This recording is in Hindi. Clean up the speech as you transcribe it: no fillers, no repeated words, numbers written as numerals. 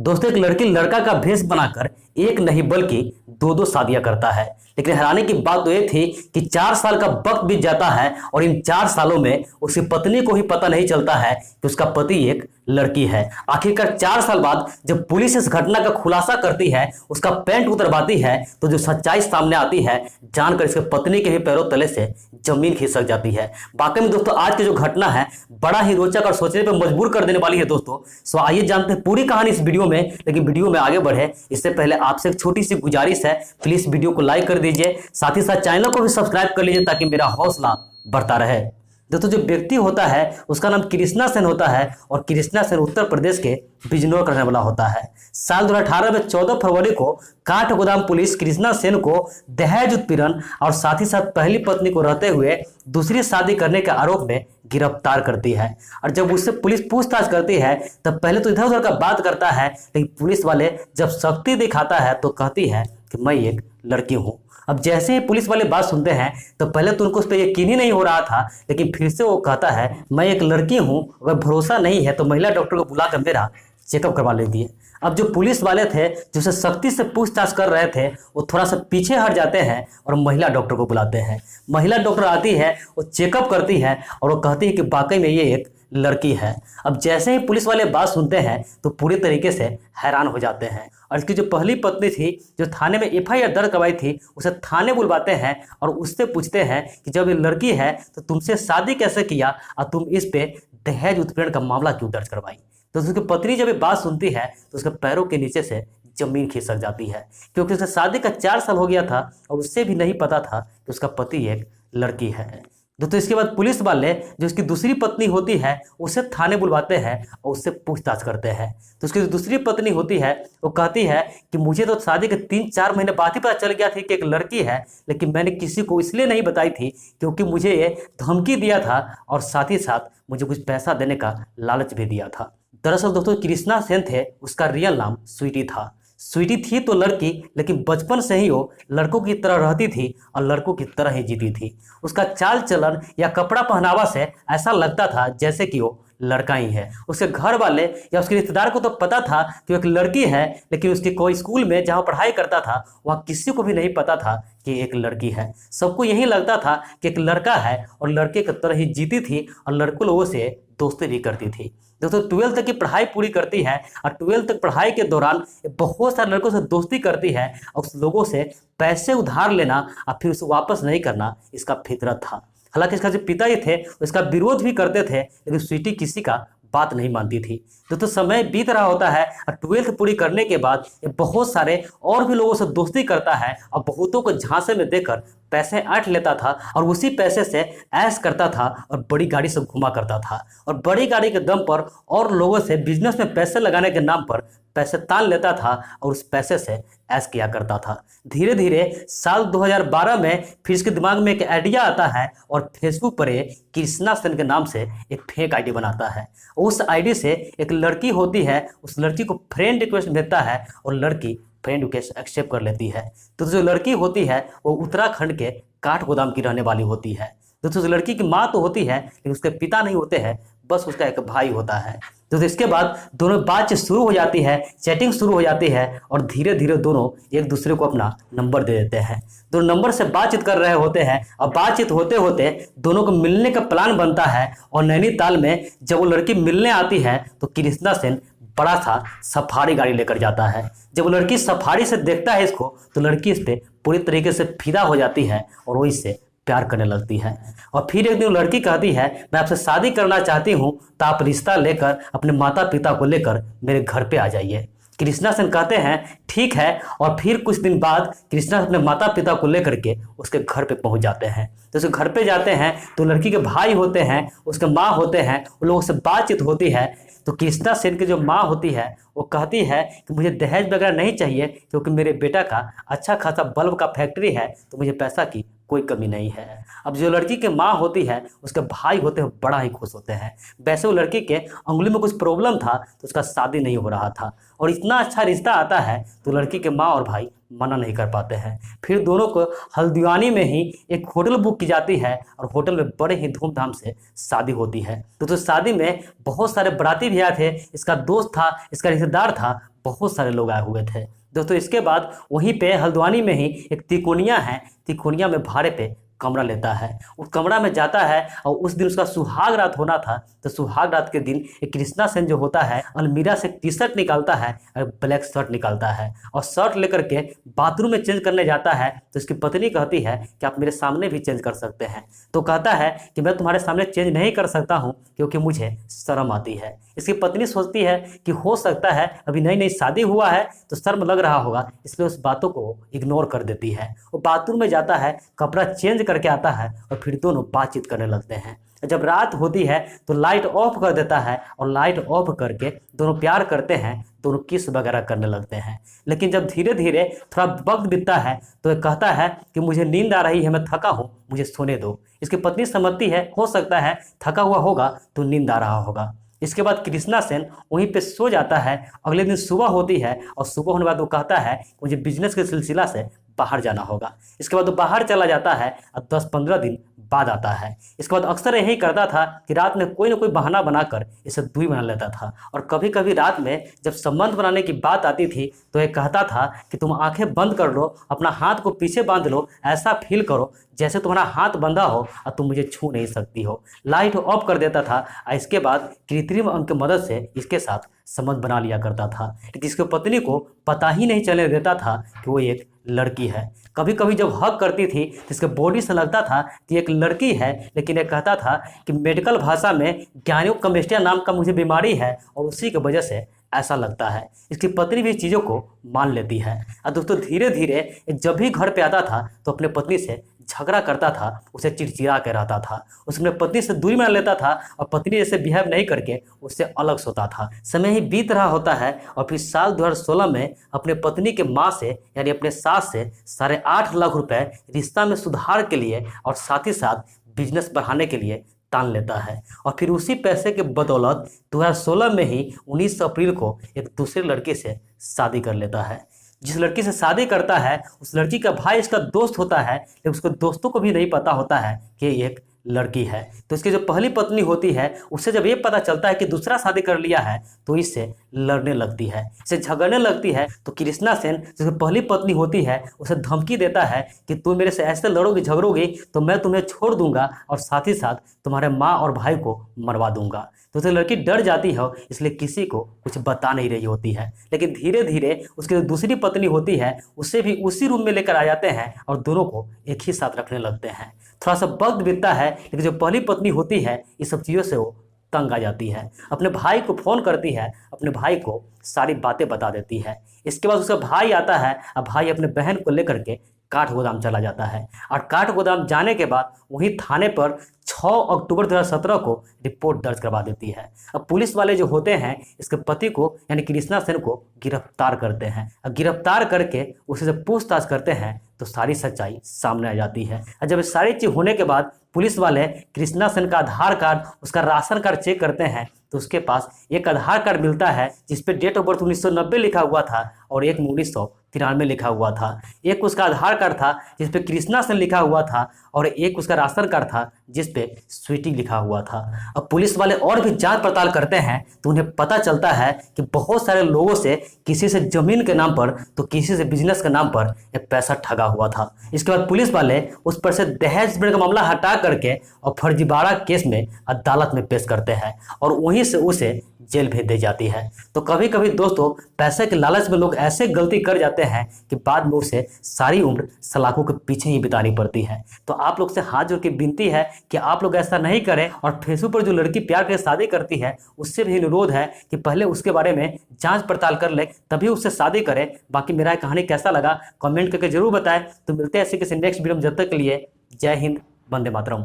दोस्तों, एक लड़की लड़का का भेष बनाकर एक नहीं बल्कि दो दो शादियां करता है। लेकिन हैरानी की बात तो यह थी कि 4 साल का वक्त बीत जाता है और इन 4 सालों में उसकी पत्नी को ही पता नहीं चलता है कि उसका पति एक लड़की है। आखिरकार 4 साल बाद जब पुलिस इस घटना का खुलासा करती है, उसका पैंट उतरवाती है, तो जो सच्चाई सामने आती है जानकर इसके पत्नी के ही पैरों तले से जमीन खिसक जाती है। वाकई में दोस्तों, आज की जो घटना है बड़ा ही रोचक और सोचने पर मजबूर कर देने वाली है दोस्तों। सो आइए जानते हैं पूरी कहानी इस वीडियो में। लेकिन वीडियो में आगे बढ़े इससे पहले आपसे एक छोटी सी गुजारिश है, प्लीज वीडियो को लाइक कर दीजिए, साथ ही साथ चैनल को भी सब्सक्राइब कर लीजिए ताकि मेरा हौसला बढ़ता रहे। दोस्तों, जो व्यक्ति होता है उसका नाम कृष्णा सेन होता है और कृष्णा सेन उत्तर प्रदेश के बिजनौर का रहने वाला होता है। साल 2018 में 14 फरवरी को काठगोदाम पुलिस कृष्णा सेन को दहेज उत्पीड़न और साथ ही साथ पहली पत्नी को रहते हुए दूसरी शादी करने के आरोप में गिरफ्तार करती है। और जब उससे पुलिस पूछताछ करती है तब पहले तो इधर उधर का बात करता है, लेकिन पुलिस वाले जब शक्ति दिखाता है तो कहती है कि मैं एक लड़की हूँ। अब जैसे ही पुलिस वाले बात सुनते हैं तो पहले तो उनको उस पर यकीन ही नहीं हो रहा था, लेकिन फिर से वो कहता है मैं एक लड़की हूँ, अगर भरोसा नहीं है तो महिला डॉक्टर को बुलाकर मेरा चेकअप करवा लेती है। अब जो पुलिस वाले थे जो उसे सख्ती से पूछताछ कर रहे थे वो थोड़ा सा पीछे हट जाते हैं और महिला डॉक्टर को बुलाते हैं। महिला डॉक्टर आती है, वो चेकअप करती है और वो कहती है कि वाकई में ये एक लड़की है। अब जैसे ही पुलिस वाले बात सुनते हैं तो पूरी तरीके से हैरान हो जाते हैं और इसकी जो पहली पत्नी थी जो थाने में FIR दर्ज करवाई थी उसे थाने बुलवाते हैं और उससे पूछते हैं कि जब ये लड़की है तो तुमसे शादी कैसे किया और तुम इस पे दहेज उत्पीड़न का मामला क्यों दर्ज करवाई। तो उसकी पत्नी जब ये बात सुनती है तो उसके पैरों के नीचे से जमीन खिसक जाती है, क्योंकि उसे शादी का 4 साल हो गया था और उससे भी नहीं पता था कि उसका पति एक लड़की है। दोस्तों, इसके बाद पुलिस वाले जो उसकी दूसरी पत्नी होती है उसे थाने बुलवाते हैं और उससे पूछताछ करते हैं। तो उसकी जो दूसरी पत्नी होती है वो कहती है कि मुझे तो शादी के 3-4 महीने बाद ही पता चल गया था कि एक लड़की है, लेकिन मैंने किसी को इसलिए नहीं बताई थी क्योंकि मुझे ये धमकी दिया था और साथ ही साथ मुझे कुछ पैसा देने का लालच भी दिया था। दरअसल दोस्तों, कृष्णा सेन थे, उसका रियल नाम स्वीटी था। स्वीटी थी तो लड़की, लेकिन बचपन से ही वो लड़कों की तरह रहती थी और लड़कों की तरह ही जीती थी। उसका चाल चलन या कपड़ा पहनावा से ऐसा लगता था जैसे कि वो लड़का ही है। उसके घर वाले या उसके रिश्तेदार को तो पता था कि वो एक लड़की है, लेकिन उसके कोई स्कूल में जहाँ पढ़ाई करता था वहाँ किसी को भी नहीं पता था कि एक लड़की है। सबको यही लगता था कि एक लड़का है और लड़के की तरह ही जीती थी और लड़कों लोगों से दोस्ती भी करती थी। दोस्तों, 12th तक की पढ़ाई पूरी करती है और 12th तक पढ़ाई के दौरान बहुत सारे लड़कों से दोस्ती करती है और उस लोगों से पैसे उधार लेना और फिर उसे वापस नहीं करना इसका फितरत था। हालांकि इसका जो पिताजी थे इसका विरोध भी करते थे, लेकिन स्वीटी किसी का बात नहीं मानती थी। तो समय बीत रहा होता है और 12th पूरी करने के बाद ये बहुत सारे और भी लोगों से दोस्ती करता है और बहुतों को झांसे में देकर पैसे ऐंठ लेता था और उसी पैसे से ऐश करता था और बड़ी गाड़ी से घुमा करता था और बड़ी गाड़ी के दम पर और लोगों से बिजनेस में पैसे लगाने के नाम पर पैसे तान लेता था और उस पैसे से ऐश किया करता था। धीरे धीरे साल 2012 में फिर इसके दिमाग में एक आइडिया आता है और फेसबुक पर एक कृष्णा सेन के नाम से एक फेक आईडी बनाता है। उस आईडी से एक लड़की होती है, उस लड़की को फ्रेंड रिक्वेस्ट भेजता है और लड़की फ्रेंड रिक्वेस्ट एक्सेप्ट कर लेती है। तो जो लड़की होती है वो उत्तराखंड के काठगोदाम की रहने वाली होती है। दोस्तों, उस लड़की की माँ तो होती है लेकिन उसके पिता नहीं होते हैं, बस उसका एक भाई होता है। तो इसके बाद दोनों बातचीत शुरू हो जाती है, चैटिंग शुरू हो जाती है और धीरे धीरे दोनों एक दूसरे को अपना नंबर दे देते हैं। दोनों नंबर से बातचीत कर रहे होते हैं और बातचीत होते होते दोनों को मिलने का प्लान बनता है और नैनीताल में जब वो लड़की मिलने आती है तो कृष्णा सेन बड़ा सा सफारी गाड़ी लेकर जाता है। जब वो लड़की सफारी से देखता है इसको तो लड़की इस पे पूरी तरीके से फिदा हो जाती है और वो इससे प्यार करने लगती है। और फिर एक दिन लड़की कहती है मैं आपसे शादी करना चाहती हूँ, तो आप रिश्ता लेकर अपने माता पिता को लेकर मेरे घर पे आ जाइए। कृष्णा सेन कहते हैं ठीक है और फिर कुछ दिन बाद कृष्णा अपने माता पिता को लेकर के उसके घर पे पहुंच जाते हैं। तो उसके घर पे जाते हैं तो लड़की के भाई होते हैं, उसके माँ होते हैं, उन लोगों से बातचीत होती है। तो कृष्णा सेन की जो माँ होती है वो कहती है कि मुझे दहेज वगैरह नहीं चाहिए क्योंकि मेरे बेटा का अच्छा खासा बल्ब का फैक्ट्री है, तो मुझे पैसा की कोई कमी नहीं है। अब जो लड़की के माँ होती है उसके भाई होते हैं बड़ा ही खुश होते हैं। वैसे वो लड़की के उंगली में कुछ प्रॉब्लम था तो उसका शादी नहीं हो रहा था और इतना अच्छा रिश्ता आता है तो लड़की के माँ और भाई मना नहीं कर पाते हैं। फिर दोनों को हल्द्वानी में ही एक होटल बुक की जाती है और होटल में बड़े ही धूमधाम से शादी होती है। तो शादी में बहुत सारे बाराती भी आए थे, इसका दोस्त था, इसका रिश्तेदार था, बहुत सारे लोग आए हुए थे दोस्तों। इसके बाद वहीं पे हल्द्वानी में ही एक तिकोनिया है, तिकोनिया में भाड़े पे कमरा लेता है, उस कमरा में जाता है और उस दिन उसका सुहाग रात होना था। तो सुहाग रात के दिन एक कृष्णा सेन जो होता है अलमीरा से टी शर्ट निकालता है और ब्लैक शर्ट निकालता है और शर्ट लेकर के बाथरूम में चेंज करने जाता है। तो उसकी पत्नी कहती है कि आप मेरे सामने भी चेंज कर सकते हैं। तो कहता है कि मैं तुम्हारे सामने चेंज नहीं कर सकता हूँ क्योंकि मुझे शर्म आती है। इसकी पत्नी सोचती है कि हो सकता है अभी नई नई शादी हुआ है तो शर्म लग रहा होगा, इसलिए उस बातों को इग्नोर कर देती है। वो बाथरूम में जाता है, कपड़ा चेंज करके आता है और फिर दोनों बातचीत करने लगते हैं। जब रात होती है तो लाइट ऑफ कर देता है और लाइट ऑफ करके दोनों प्यार करते हैं, दोनों किस वगैरह करने लगते हैं। लेकिन जब धीरे धीरे थोड़ा वक्त बीतता है तो ये कहता है कि मुझे नींद आ रही है, मैं थका हूँ, मुझे सोने दो। इसकी पत्नी समझती है हो सकता है थका हुआ होगा तो नींद आ रहा होगा। इसके बाद कृष्णा सेन वहीं पे सो जाता है। अगले दिन सुबह होती है और सुबह होने के बाद वो कहता है मुझे बिजनेस के सिलसिला से बाहर जाना होगा। इसके बाद वो बाहर चला जाता है और 10-15 दिन बाद आता है। इसके बाद अक्सर यही करता था कि रात में कोई ना कोई बहाना बनाकर इसे दूरी बना लेता था और कभी कभी रात में जब संबंध बनाने की बात आती थी तो ये कहता था कि तुम आंखें बंद कर लो, अपना हाथ को पीछे बांध लो, ऐसा फील करो जैसे तुम्हारा हाथ बंधा हो और तुम मुझे छू नहीं सकती हो। लाइट ऑफ कर देता था और इसके बाद कृत्रिम अंग की मदद से इसके साथ संबंध बना लिया करता था, जिसकी पत्नी को पता ही नहीं चलने देता था कि वो एक लड़की है। कभी कभी जब हक करती थी तो इसके बॉडी से लगता था कि एक लड़की है, लेकिन ये कहता था कि मेडिकल भाषा में ज्ञानियों कमेस्टिया नाम का मुझे बीमारी है और उसी की वजह से ऐसा लगता है। इसकी पत्नी भी चीज़ों को मान लेती है। और दोस्तों धीरे धीरे जब भी घर पे आता था तो अपने पत्नी से झगड़ा करता था, उसे चिड़चिड़ा के रहता था, उसने पत्नी से दूरी बना लेता था और पत्नी जैसे बिहेव नहीं करके उससे अलग सोता था। समय ही बीत रहा होता है और फिर साल 2016 में अपने पत्नी के माँ से यानी अपने सास से 8.5 लाख रुपए रिश्ता में सुधार के लिए और साथ ही साथ बिजनेस बढ़ाने के लिए तान लेता है। और फिर उसी पैसे के बदौलत 2016 में ही 19 अप्रैल को एक दूसरे लड़के से शादी कर लेता है। जिस लड़की से शादी करता है उस लड़की का भाई इसका दोस्त होता है, लेकिन उसके दोस्तों को भी नहीं पता होता है कि एक लड़की है। तो इसकी जो पहली पत्नी होती है उससे जब ये पता चलता है कि दूसरा शादी कर लिया है तो इससे लड़ने लगती है, इससे झगड़ने लगती है। तो कृष्णा सेन जिसकी पहली पत्नी होती है उसे धमकी देता है कि तुम मेरे से ऐसे लड़ोगी झगड़ोगी तो मैं तुम्हें छोड़ दूंगा और साथ ही साथ तुम्हारे माँ और भाई को मरवा दूंगा। तो उसे लड़की डर जाती है, इसलिए किसी को कुछ बता नहीं रही होती है। लेकिन धीरे धीरे उसकी जो दूसरी पत्नी होती है उसे भी उसी रूम में लेकर आ जाते हैं और दोनों को एक ही साथ रखने लगते हैं। थोड़ा सा वक्त बीतता है, लेकिन जो पहली पत्नी होती है इस सब चीज़ों से वो तंग आ जाती है। अपने भाई को फ़ोन करती है, अपने भाई को सारी बातें बता देती है। इसके बाद उसका भाई आता है और भाई अपने बहन को लेकर के काठ गोदाम चला जाता है और काठ गोदाम जाने के बाद वहीं थाने पर 6 अक्टूबर 2017 को रिपोर्ट दर्ज करवा देती है। अब पुलिस वाले जो होते हैं इसके पति को यानी कृष्णा सेन को गिरफ्तार करते हैं और गिरफ्तार करके उसे जब पूछताछ करते हैं तो सारी सच्चाई सामने आ जाती है। और जब सारी चीज़ होने के बाद पुलिस वाले कृष्णा सेन का आधार कार्ड, उसका राशन कार्ड चेक करते हैं तो उसके पास एक आधार कार्ड मिलता है जिसपे डेट ऑफ बर्थ 1990 लिखा हुआ था और एक में 1993 लिखा हुआ था। एक उसका आधार कार्ड था जिसपे कृष्णा सेन लिखा हुआ था और एक उसका राशन कार्ड था जिसपे स्वीटी लिखा हुआ था। अब पुलिस वाले और भी जांच पड़ताल करते हैं तो उन्हें पता चलता है कि बहुत सारे लोगों से किसी से जमीन के नाम पर तो किसी से बिजनेस के नाम पर एक पैसा ठगा हुआ था। इसके बाद पुलिस वाले उस पर से दहेज का मामला हटा करके और फर्जीवाड़ा केस में अदालत में पेश करते हैं और वहीं से उसे जेल भेज दी जाती है। तो कभी कभी दोस्तों पैसे के लालच में लोग ऐसे गलती कर जाते हैं कि बाद में उसे सारी उम्र सलाखों के पीछे ही बितानी पड़ती है। तो आप लोग से हाथ जोड़ के विनती है कि आप लोग ऐसा नहीं करें और फेसबुक पर जो लड़की प्यार के शादी करती है उससे भी अनुरोध है कि पहले उसके बारे में जांच पड़ताल कर ले तभी उससे शादी करें। बाकी मेरा कहानी कैसा लगा कमेंट करके जरूर बताएं। तो मिलते हैं ऐसे किसी नेक्स्ट वीडियो में, जब तक के लिए जय हिंद, वंदे मातरम।